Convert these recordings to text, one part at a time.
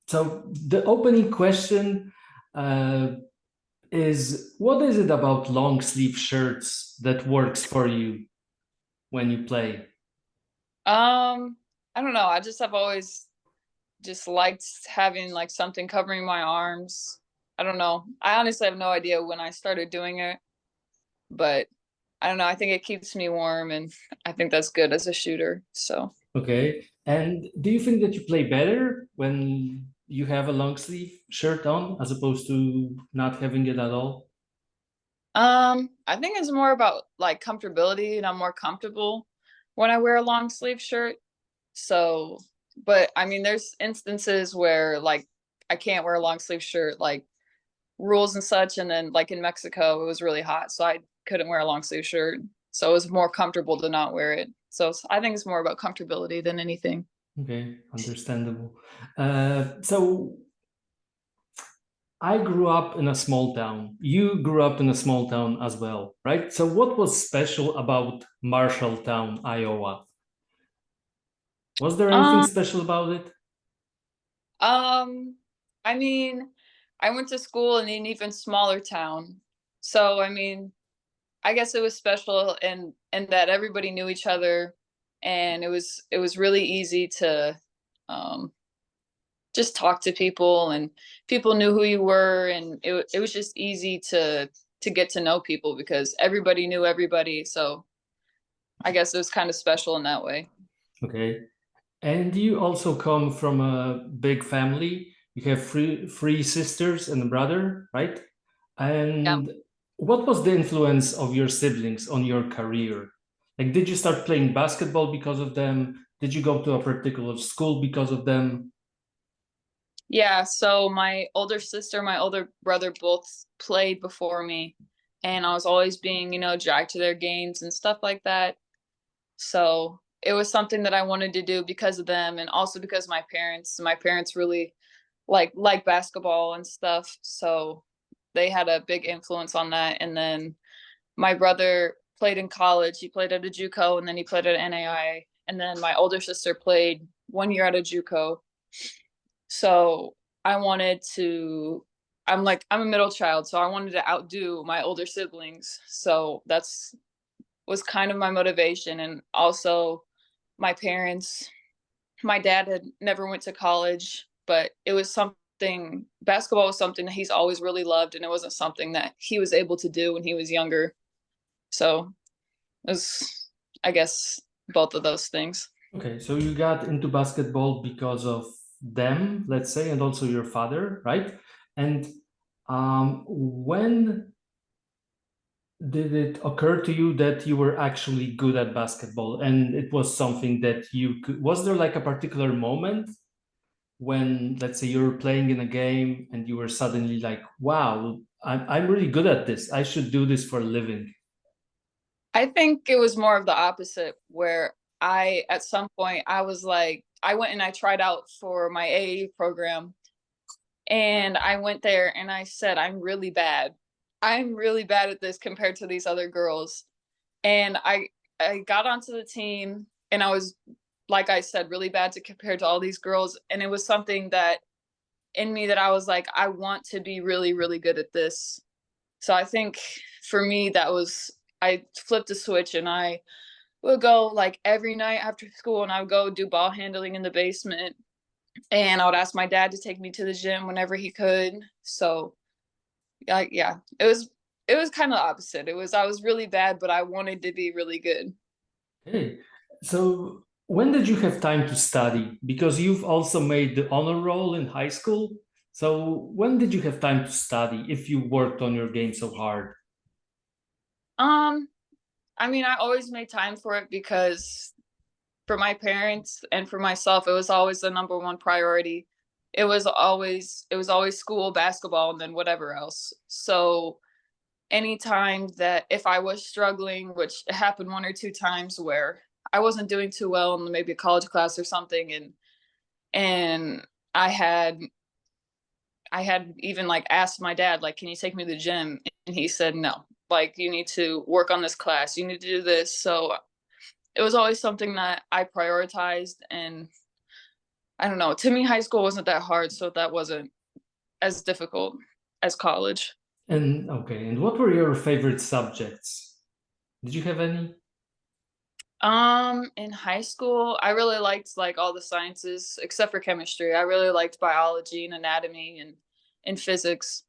So the opening question uh, is, what is it about long sleeve shirts that works for you when you play? Um, I don't know. I just have always just liked having like something covering my arms. I don't know. I honestly have no idea when I started doing it, but I don't know. I think it keeps me warm and I think that's good as a shooter. So, Okay. And do you think that you play better when you have a long sleeve shirt on as opposed to not having it at all? I think it's more about like comfortability and I'm more comfortable when I wear a long sleeve shirt. So, but I mean, there's instances where like I can't wear a long sleeve shirt, like rules and such. And then like in Mexico, it was really hot, so I couldn't wear a long sleeve shirt. So it was more comfortable to not wear it. So I think it's more about comfortability than anything. Okay, understandable. So I grew up in a small town. You grew up in a small town as well, right? So what was special about Marshalltown, Iowa? Was there anything Um, special about it? um, I mean, I went to school in an even smaller town. So I mean, I guess it was special in that everybody knew each other and it was really easy to um just talk to people and people knew who you were and it was just easy to get to know people because everybody knew everybody. So I guess it was kind of special in that way. Okay. And you also come from a big family. You have three sisters and a brother, right? Yeah. And what was the influence of your siblings on your career? Like, did you start playing basketball because of them? Did you go to a particular school because of them? Yeah, so my older sister, my older brother both played before me and I was always being, dragged to their games and stuff like that. So it was something that I wanted to do because of them and also because my parents really like basketball and stuff. So they had a big influence on that. And then my brother played in college. He played at a JUCO and then he played at NAI. And then my older sister played 1 year at a JUCO. So I wanted to I'm a middle child, so I wanted to outdo my older siblings. So that's was kind of my motivation and also my parents. My dad had never went to college, but it was something basketball was something that he's always really loved and it wasn't something that he was able to do when he was younger. So it was I guess both of those things. Okay, so you got into basketball because of them, let's say, and also your father, right? And when did it occur to you that you were actually good at basketball and it was something that you could, was there like a particular moment when, let's say, you were playing in a game and you were suddenly like, wow, I'm really good at this. I should do this for a living. I think it was more of the opposite where at some point I was like I went and I tried out for my AAU program and I went there and I said I'm really bad. I'm really bad at this compared to these other girls. And I got onto the team and I was like I said really bad to compare to all these girls and it was something that in me that I was like I want to be really really good at this. So I think for me that was I flipped a switch and I would go like every night after school and I would go do ball handling in the basement and I would ask my dad to take me to the gym whenever he could. So yeah, it was kind of the opposite. It was I was really bad, but I wanted to be really good. Hey, so when did you have time to study? Because you've also made the honor roll in high school. So when did you have time to study if you worked on your game so hard? Um, I mean, I always made time for it because for my parents and for myself, it was always the number one priority. It was always school, basketball, and then whatever else. So anytime that if I was struggling, which it happened one or two times where I wasn't doing too well in maybe a college class or something, and I had I had even like asked my dad, like, can you take me to the gym? And he said no. Like, you need to work on this class. You need to do this. So it was always something that I prioritized and I don't know. To me, high school wasn't that hard, so that wasn't as difficult as college. And okay, and what were your favorite subjects? Did you have any? In high school, I really liked like all the sciences except for chemistry. I really liked biology and anatomy and physics.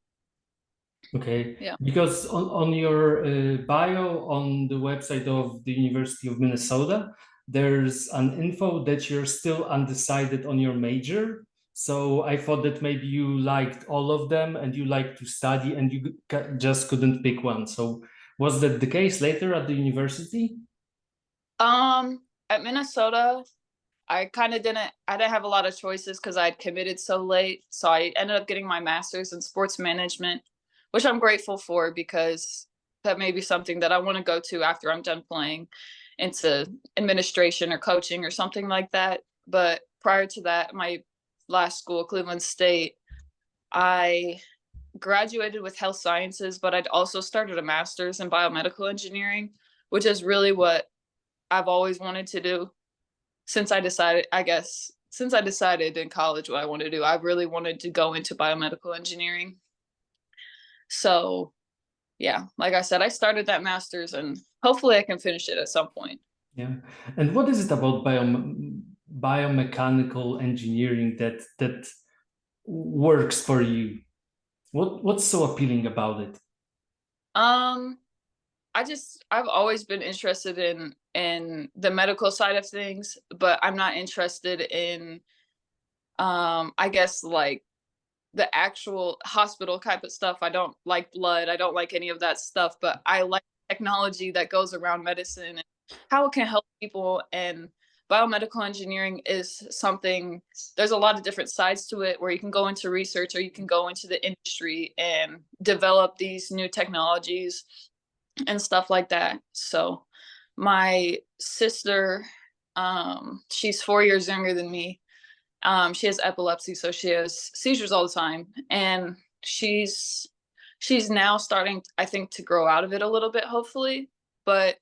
Okay, Yeah. because on your bio on the website of the University of Minnesota, there's an info that you're still undecided on your major. So I thought that maybe you liked all of them and you like to study and you just couldn't pick one. So was that the case later at the university? At Minnesota, I didn't have a lot of choices because I'd committed so late. So I ended up getting my master's in sports management, which I'm grateful for because that may be something that I want to go to after I'm done playing into administration or coaching or something like that. But prior to that, my last school, Cleveland State, I graduated with health sciences, but I'd also started a master's in biomedical engineering, which is really what I've always wanted to do since I decided, I guess, since I decided in college what I want to do. I really wanted to go into biomedical engineering. So, yeah, like I said, I started that master's and hopefully I can finish it at some point. Yeah. And what is it about biomechanical engineering that works for you? What's so appealing about it? Um, I've always been interested in the medical side of things, but I'm not interested in I guess like the actual hospital type of stuff. I don't like blood. I don't like any of that stuff, but I like technology that goes around medicine and how it can help people. And biomedical engineering is something, there's a lot of different sides to it where you can go into research or you can go into the industry and develop these new technologies and stuff like that. So my sister, she's 4 years younger than me. She has epilepsy, so she has seizures all the time, and she's now starting, I think, to grow out of it a little bit, hopefully. But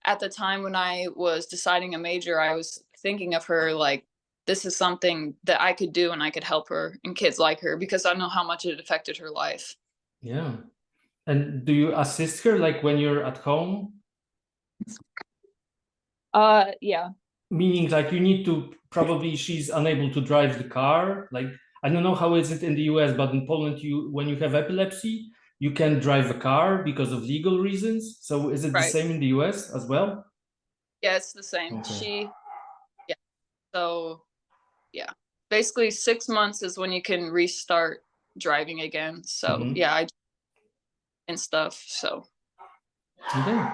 at the time when I was deciding a major, I was thinking of her like this is something that I could do and I could help her and kids like her because I know how much it affected her life. Yeah. And do you assist her like when you're at home? Yeah. Meaning like you need to probably she's unable to drive the car. Like I don't know how is it in the US, but in Poland you when you have epilepsy, you can drive a car because of legal reasons. So is it the Right. same in the US as well? Yeah, it's the same. Okay. Yeah. So yeah, basically 6 months is when you can restart driving again. So Mhm. yeah, I and stuff. So Okay.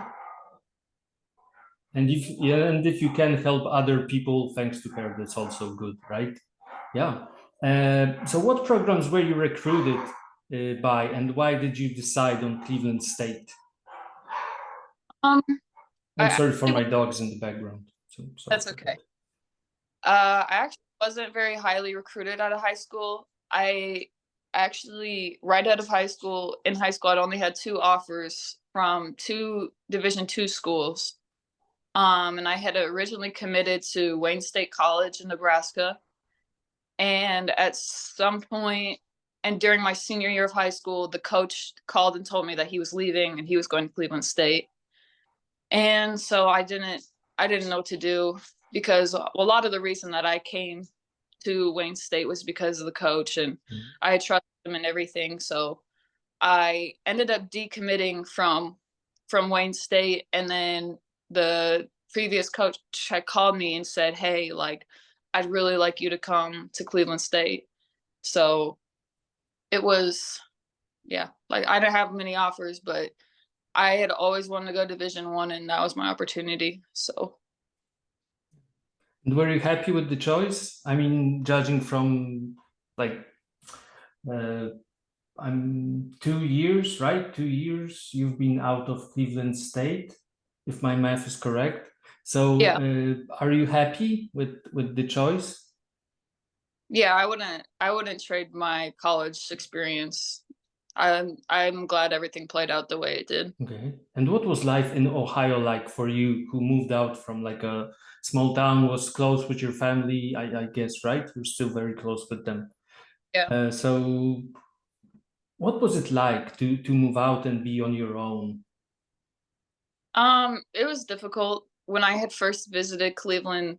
And if you can help other people thanks to her, that's also good, right? Yeah. So what programs were you recruited by, and why did you decide on Cleveland State? um, I'm I sorry for actually, my dogs in the background. So sorry that's for okay. that. I actually wasn't very highly recruited out of high school. I actually right out of high school in high school I'd only had two offers from two Division II schools. And I had originally committed to Wayne State College in Nebraska. And at some point, and during my senior year of high school, the coach called and told me that he was leaving and he was going to Cleveland State. And so I didn't know what to do because a lot of the reason that I came to Wayne State was because of the coach and I trusted him and everything. So I ended up decommitting from Wayne State, and then the previous coach had called me and said, "Hey, like I'd really like you to come to Cleveland State." So it was, yeah, like I didn't have many offers, but I had always wanted to go Division I, and that was my opportunity. So And were you happy with the choice? I mean, judging from like uh, I'm 2 years, right? 2 years you've been out of Cleveland State, if my math is correct. So yeah, are you happy with the choice? yeah, I wouldn't trade my college experience. I'm glad everything played out the way it did. Okay. And what was life in Ohio like for you, who moved out from like a small town, was close with your family, I guess, right? You're still very close with them. Yeah. So what was it like to move out and be on your own? It was difficult. When I had first visited Cleveland,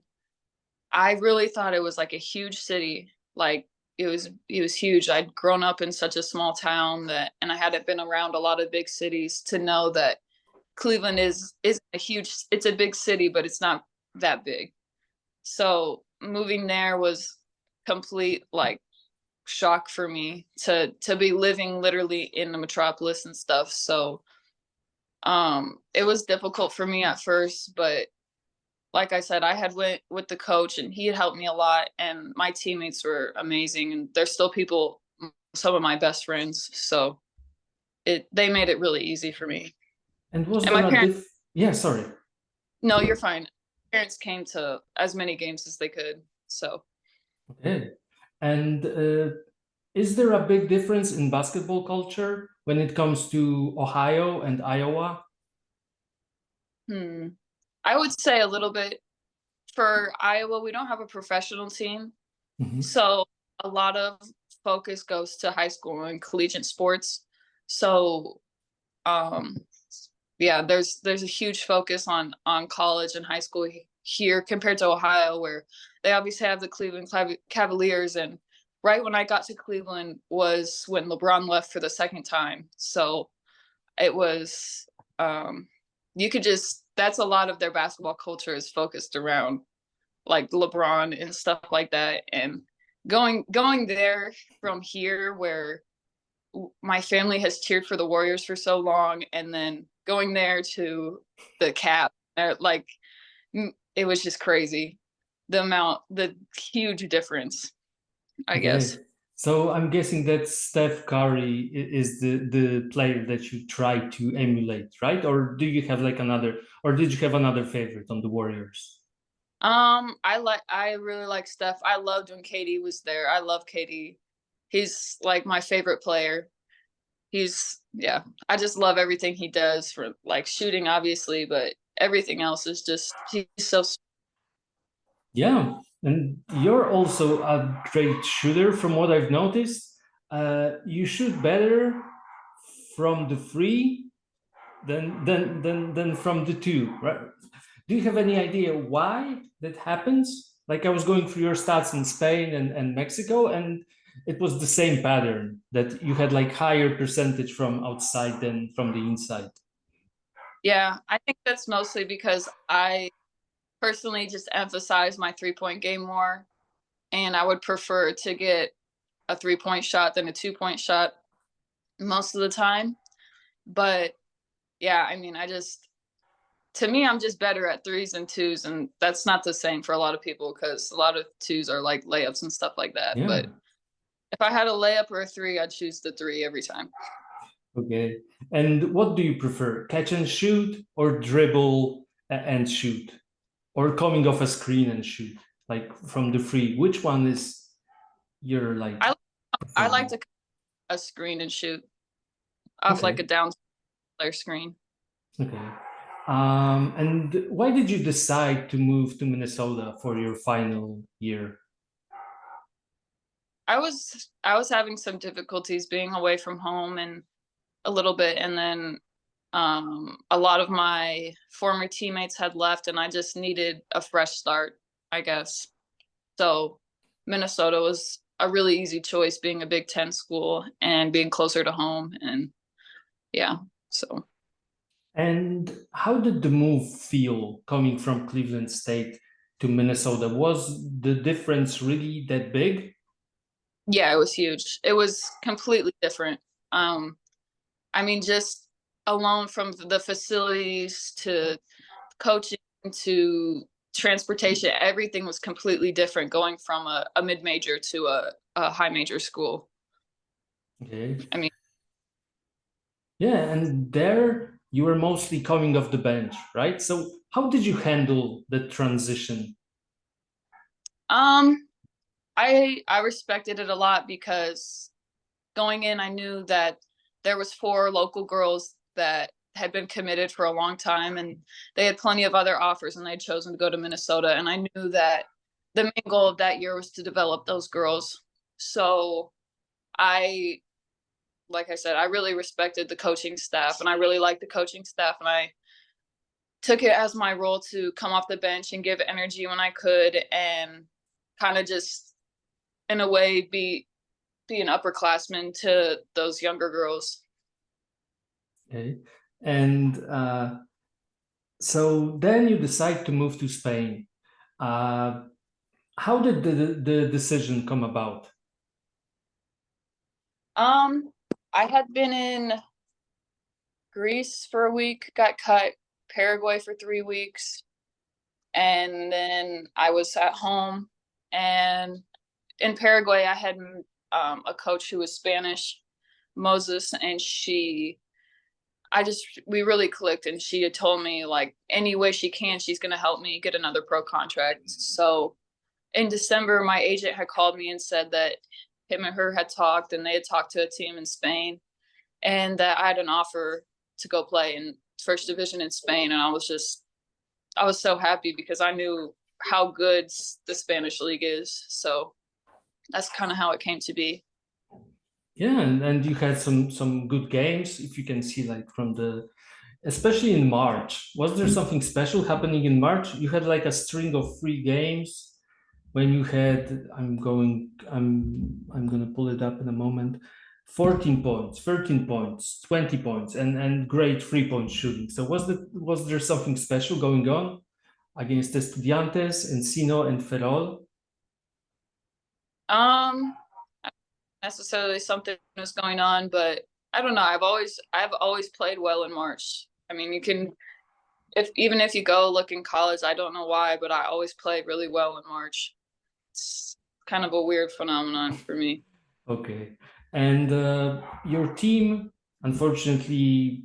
I really thought it was like a huge city. Like it was huge. I'd grown up in such a small town that and I hadn't been around a lot of big cities to know that Cleveland is a huge it's a big city, but it's not that big. So moving there was complete like shock for me to be living literally in the metropolis and stuff. So it was difficult for me at first, but like I said, I had went with the coach and he had helped me a lot and my teammates were amazing and they're still people some of my best friends. So it they made it really easy for me. And was And there my a parents yeah, sorry. no, you're fine. Parents came to as many games as they could. So Okay. And is there a big difference in basketball culture when it comes to Ohio and Iowa? hmm. I would say a little bit for Iowa, we don't have a professional team. Mhm. So a lot of focus goes to high school and collegiate sports. So um yeah, there's a huge focus on college and high school here compared to Ohio where they obviously have the Cleveland Cavaliers and right when I got to Cleveland was when LeBron left for the second time. So it was you could just that's a lot of their basketball culture is focused around like LeBron and stuff like that. And going there from here where my family has cheered for the Warriors for so long, and then going there to the Cap, like it was just crazy. The huge difference, I guess. Okay. So I'm guessing that Steph Curry is the player that you try to emulate, right? Or do you have like another, or did you have another favorite on the Warriors? I really like Steph. I loved when KD was there. I love KD. He's like my favorite player. He's yeah. I just love everything he does for like shooting, obviously, but everything else is just he's so Yeah, and you're also a great shooter from what I've noticed. You shoot better from the three than from the two, right? Do you have any idea why that happens? Like I was going through your stats in Spain and Mexico, and it was the same pattern that you had like higher percentage from outside than from the inside. yeah. I think that's mostly because I personally just emphasize my 3-point game more, and I would prefer to get a 3-point shot than a 2-point shot most of the time. But yeah, I mean, I just to me, I'm just better at threes and twos, and that's not the same for a lot of people because a lot of twos are like layups and stuff like that. Yeah. But if I had a layup or a three, I'd choose the three every time. Okay. And what do you prefer? Catch and shoot or dribble and shoot? Or coming off a screen and shoot? Like from the free. Which one is your like I I like preferred? to a screen and shoot off like a Okay. down player screen. Okay. And why did you decide to move to Minnesota for your final year? I was having some difficulties being away from home and a little bit, and then a lot of my former teammates had left, and I just needed a fresh start, I guess. So Minnesota was a really easy choice, being a Big Ten school and being closer to home, and yeah, so. And how did the move feel coming from Cleveland State to Minnesota? Was the difference really that big? Yeah, it was huge. It was completely different. Um, I mean, just alone from the facilities to coaching to transportation, everything was completely different going from a mid major to a high major school. Okay. I mean, Yeah, and there you were mostly coming off the bench, right? So how did you handle the transition? um, I respected it a lot because going in, I knew that there was 4 local girls that had been committed for a long time, and they had plenty of other offers, and they'd chosen to go to Minnesota. And I knew that the main goal of that year was to develop those girls. So I, like I said, I really respected the coaching staff, and I really liked the coaching staff, and I took it as my role to come off the bench and give energy when I could, and kind of just in a way be an upperclassman to those younger girls. Okay. And so then you decide to move to Spain. How did the decision come about? I had been in Greece for a week, got cut, Paraguay for 3 weeks, and then I was at home. And in Paraguay, I had a coach who was Spanish, Moses, and we really clicked, and she had told me like any way she can, she's gonna help me get another pro contract. So in December, my agent had called me and said that him and her had talked, and they had talked to a team in Spain, and that I had an offer to go play in first division in Spain. And I was so happy because I knew how good the Spanish league is. So that's kind of how it came to be. Yeah, and you had some good games, if you can see, like from especially in March. Was there something special happening in March? You had like a string of 3 games when you had, I'm gonna pull it up in a moment, 14 points, 13 points, 20 points, and great 3-point shooting. So was there something special going on against Estudiantes, Encino, and Ferrol? Not necessarily something was going on, but I don't know. I've always played well in March. I mean, you can, even if you go look in college, I don't know why, but I always played really well in March. It's kind of a weird phenomenon for me. Okay. And your team, unfortunately,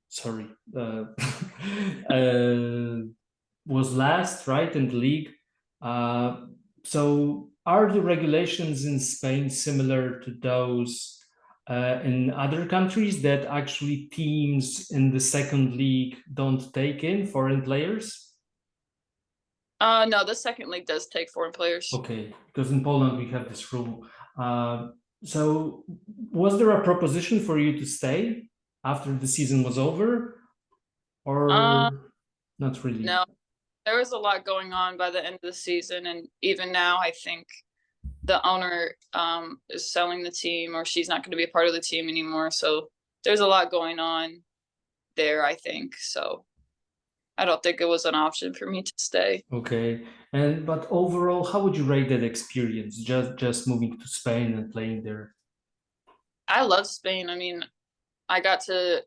sorry, was last, right, in the league. So are the regulations in Spain similar to those in other countries, that actually teams in the second league don't take in foreign players? No, the second league does take foreign players. Okay, because in Poland we have this rule. So was there a proposition for you to stay after the season was over, Uh, or not really? no, there was a lot going on by the end of the season, and even now, I think the owner is selling the team, or she's not going to be a part of the team anymore. So there's a lot going on there, I think. So I don't think it was an option for me to stay. Okay, but overall, how would you rate that experience? Just moving to Spain and playing there. I love Spain. I mean, I got to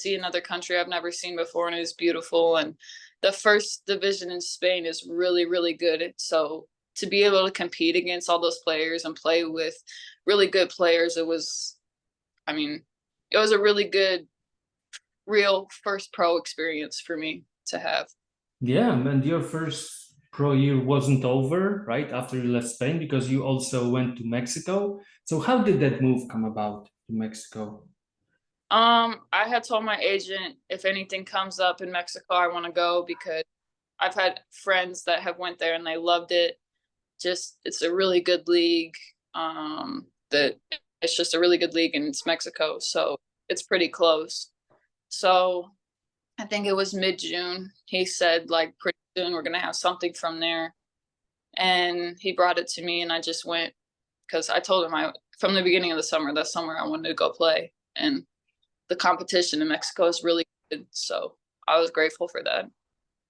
see another country I've never seen before, and it was beautiful. And the first division in Spain is really, really good. So to be able to compete against all those players and play with really good players, it was a really good, real first pro experience for me to have. Yeah, and your first pro year wasn't over, right? After you left Spain, because you also went to Mexico. So how did that move come about to Mexico? I had told my agent if anything comes up in Mexico, I want to go because I've had friends that have went there and they loved it. Just it's a really good league. That it's just a really good league, and it's Mexico, so it's pretty close. So I think it was mid-June. He said like pretty soon we're gonna have something from there, and he brought it to me, and I just went because I told him from the beginning of the summer that's somewhere I wanted to go play, and the competition in Mexico is really good. So I was grateful for that.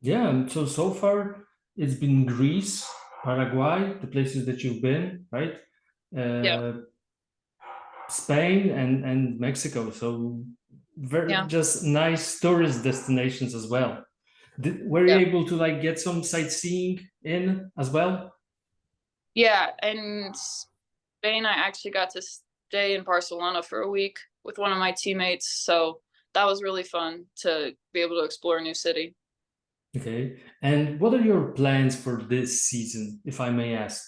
Yeah, and so far it's been Greece, Paraguay, the places that you've been, right? Yeah. Spain and Mexico. So very Yeah. just nice tourist destinations as well. Were you Yeah. able to like get some sightseeing in as well? Yeah. And Spain, I actually got to stay in Barcelona for a week with one of my teammates. So that was really fun to be able to explore a new city. Okay. And what are your plans for this season, if I may ask?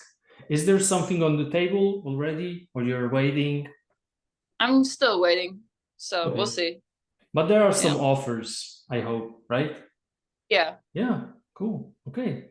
Is there something on the table already, or you're waiting? I'm still waiting, so we'll Okay. see. But there are some Yeah. offers, I hope, right? Yeah. Yeah, cool. Okay.